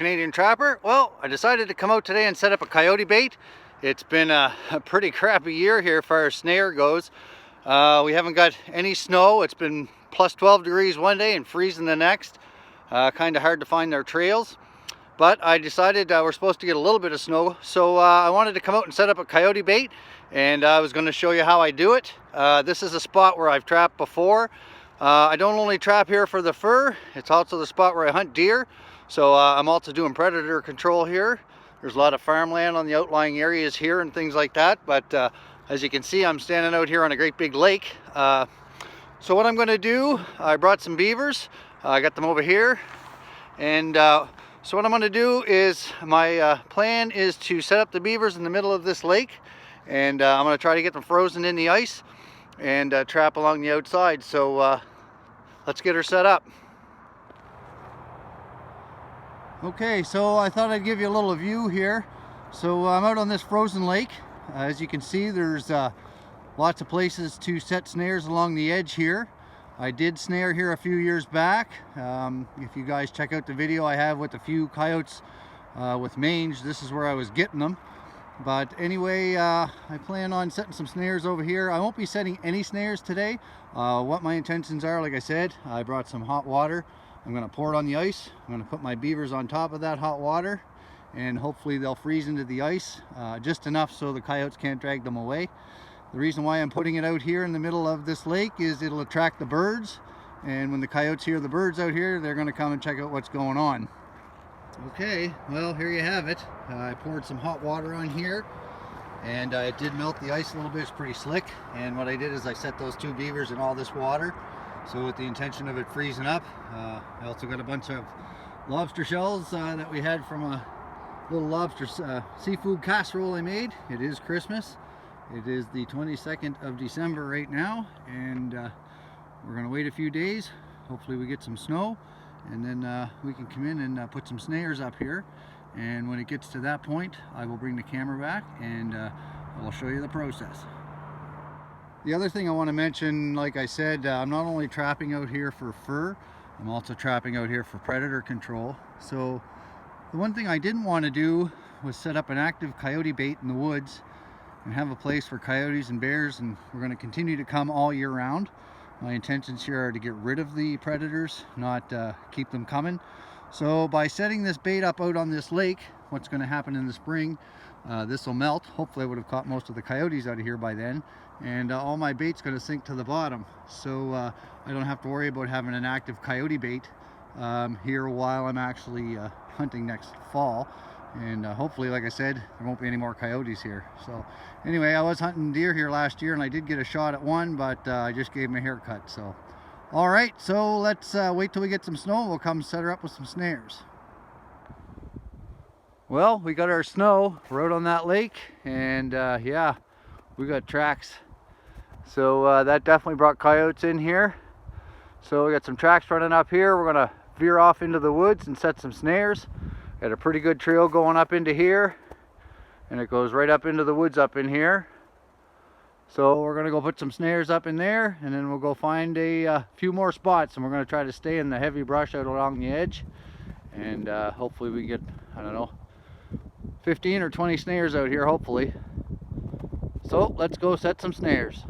Canadian Trapper. Well, I decided to come out today and set up a coyote bait. It's been a pretty crappy year here as far as snare goes. We haven't got any snow. It's been plus 12 degrees one day and freezing the next. Kind of hard to find their trails. But I decided we're supposed to get a little bit of snow, so I wanted to come out and set up a coyote bait, and I was going to show you how I do it. This is a spot where I've trapped before. I don't only trap here for the fur, it's also the spot where I hunt deer. So I'm also doing predator control here. There's a lot of farmland on the outlying areas here and things like that, but as you can see, I'm standing out here on a great big lake. So what I'm going to do, I brought some beavers. I got them over here, and so what I'm going to do is, my plan is to set up the beavers in the middle of this lake, and I'm going to try to get them frozen in the ice and trap along the outside. So let's get her set up. Okay, so I thought I'd give you a little view here. So I'm out on this frozen lake. As you can see, there's lots of places to set snares along the edge here. I did snare here a few years back. If you guys check out the video I have with a few coyotes with mange, this is where I was getting them. But anyway, I plan on setting some snares over here. I won't be setting any snares today. What my intentions are, like I said, I brought some hot water. I'm going to pour it on the ice. I'm going to put my beavers on top of that hot water, and hopefully they'll freeze into the ice just enough so the coyotes can't drag them away. The reason why I'm putting it out here in the middle of this lake is it'll attract the birds, and when the coyotes hear the birds out here, they're going to come and check out what's going on. Okay, well, here you have it. I poured some hot water on here, and it did melt the ice a little bit. It's pretty slick, and what I did is I set those two beavers in all this water, so with the intention of it freezing up. I also got a bunch of lobster shells that we had from a little lobster seafood casserole I made. It is Christmas. It is the 22nd of December right now, and we're going to wait a few days. Hopefully we get some snow, and then we can come in and put some snares up here. And when it gets to that point, I will bring the camera back and I will show you the process. The other thing I want to mention, like I said, I'm not only trapping out here for fur, I'm also trapping out here for predator control. So the one thing I didn't want to do was set up an active coyote bait in the woods and have a place for coyotes and bears, and we're going to continue to come all year round. My intentions here are to get rid of the predators, not keep them coming. So by setting this bait up out on this lake, what's going to happen in the spring, this will melt. Hopefully I would have caught most of the coyotes out of here by then, and all my bait's going to sink to the bottom. So I don't have to worry about having an active coyote bait here while I'm actually hunting next fall. And hopefully, like I said, there won't be any more coyotes here. So anyway, I was hunting deer here last year, and I did get a shot at one, but I just gave him a haircut. So all right, so let's wait till we get some snow. We'll come set her up with some snares. Well, we got our snow. We're out on that lake, and yeah, we got tracks. So that definitely brought coyotes in here. So we got some tracks running up here. We're gonna veer off into the woods and set some snares. Got a pretty good trail going up into here, and it goes right up into the woods up in here. So we're gonna go put some snares up in there, and then we'll go find a few more spots, and we're gonna try to stay in the heavy brush out along the edge, and hopefully we get, I don't know, 15 or 20 snares out here, hopefully. So let's go set some snares.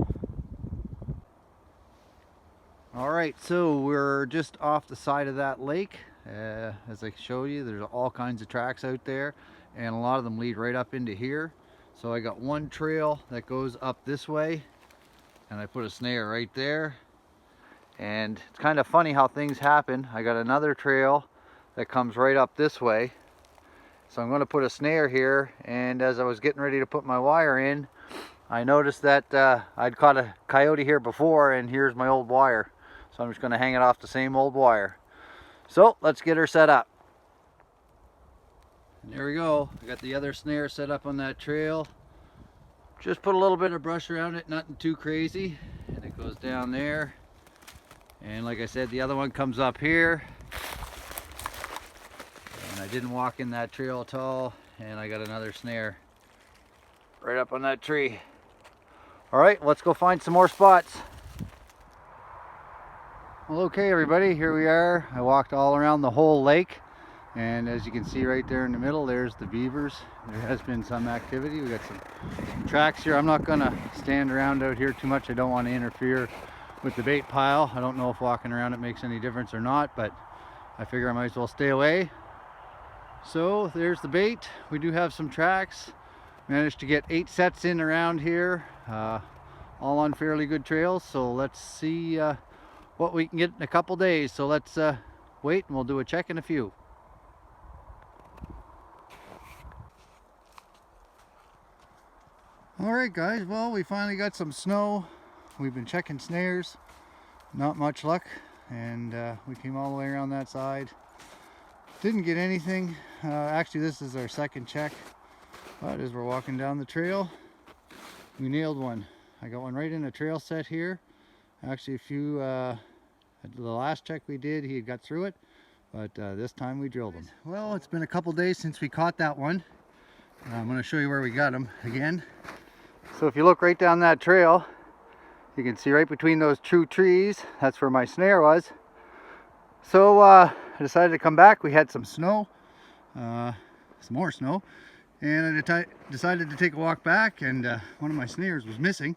All right, so we're just off the side of that lake. As I showed you, there's all kinds of tracks out there, and a lot of them lead right up into here. So I got one trail that goes up this way, and I put a snare right there. And it's kind of funny how things happen. I got another trail that comes right up this way. So I'm going to put a snare here, and as I was getting ready to put my wire in, I noticed that I'd caught a coyote here before, and here's my old wire. So I'm just going to hang it off the same old wire. So let's get her set up. And there we go. I got the other snare set up on that trail. Just put a little bit of brush around it, nothing too crazy. And it goes down there. And like I said, the other one comes up here. And I didn't walk in that trail at all. And I got another snare right up on that tree. All right, let's go find some more spots. Well, okay everybody, here we are. I walked all around the whole lake. And as you can see right there in the middle, there's the beavers. There has been some activity. We got some tracks here. I'm not gonna stand around out here too much. I don't want to interfere with the bait pile. I don't know if walking around it makes any difference or not, but I figure I might as well stay away. So there's the bait. We do have some tracks. Managed to get 8 sets in around here, all on fairly good trails. So let's see what we can get in a couple days. So let's wait, and we'll do a check in a few. Alright guys, well, we finally got some snow. We've been checking snares, not much luck, and we came all the way around that side. Didn't get anything. Actually, this is our second check, but as we're walking down the trail, we nailed one. I got one right in a trail set here. Actually, the last check we did, he had got through it, but this time we drilled him. Well, it's been a couple days since we caught that one. I'm going to show you where we got him again. So if you look right down that trail, you can see right between those two trees, that's where my snare was. So I decided to come back. We had some snow, some more snow, and I decided to take a walk back, and one of my snares was missing.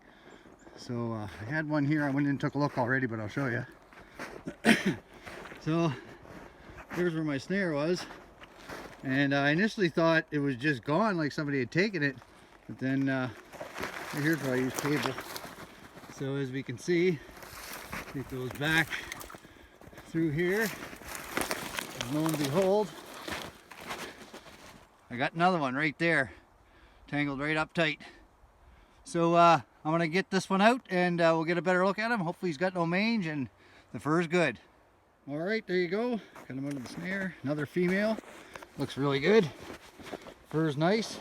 So I had one here. I went in and took a look already, but I'll show you. So here's where my snare was, and I initially thought it was just gone, like somebody had taken it, but then here's where I use cable. So as we can see, it goes back through here, and lo and behold, I got another one right there, tangled right up tight. So I'm gonna get this one out, and we'll get a better look at him. Hopefully he's got no mange and the fur is good. All right, there you go. Got him out of the snare. Another female. Looks really good. Fur's nice.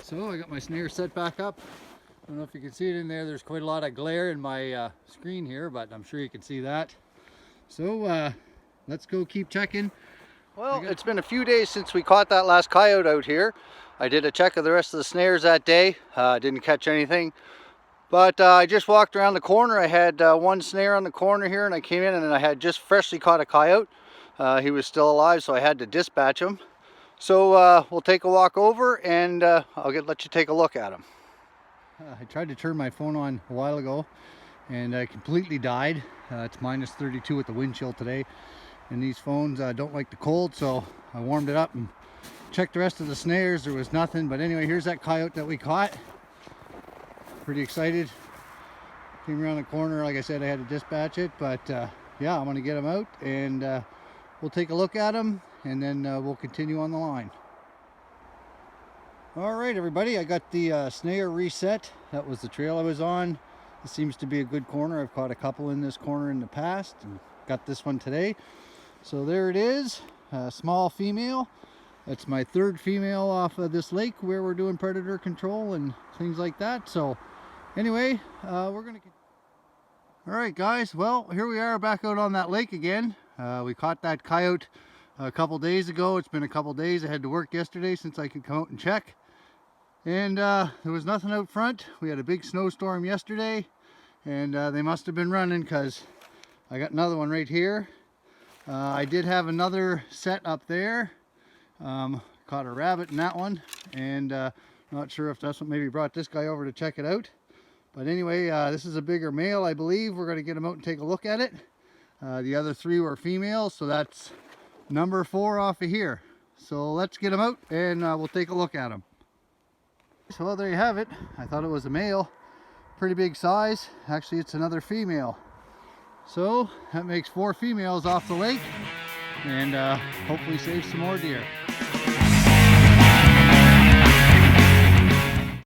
So I got my snare set back up. I don't know if you can see it in there. There's quite a lot of glare in my screen here, but I'm sure you can see that. So let's go keep checking. Well, it's been a few days since we caught that last coyote out here. I did a check of the rest of the snares that day. Didn't catch anything. But I just walked around the corner. I had one snare on the corner here, and I came in and I had just freshly caught a coyote. He was still alive, so I had to dispatch him. So we'll take a walk over, and I'll let you take a look at him. I tried to turn my phone on a while ago, and I completely died. It's minus 32 with the wind chill today, and these phones don't like the cold, so I warmed it up and checked the rest of the snares. There was nothing, but anyway, here's that coyote that we caught. Pretty excited. Came around the corner. Like I said, I had to dispatch it, but yeah, I'm going to get him out, and we'll take a look at him, and then we'll continue on the line. All right, everybody, I got the snare reset. That was the trail I was on. This seems to be a good corner. I've caught a couple in this corner in the past, and got this one today. So there it is, a small female. That's my third female off of this lake where we're doing predator control and things like that. So anyway, we're gonna. All right, guys. Well, here we are back out on that lake again. We caught that coyote a couple days ago. It's been a couple days. I had to work yesterday since I could come out and check. And there was nothing out front. We had a big snowstorm yesterday, and they must have been running, because I got another one right here. I did have another set up there. Caught a rabbit in that one, and not sure if that's what maybe brought this guy over to check it out. But anyway, this is a bigger male, I believe. We're going to get him out and take a look at it. The other 3 were females, so that's number 4 off of here. So let's get him out, and we'll take a look at him. So well, there you have it. I thought it was a male, pretty big size. Actually, it's another female. So that makes 4 females off the lake, and hopefully save some more deer.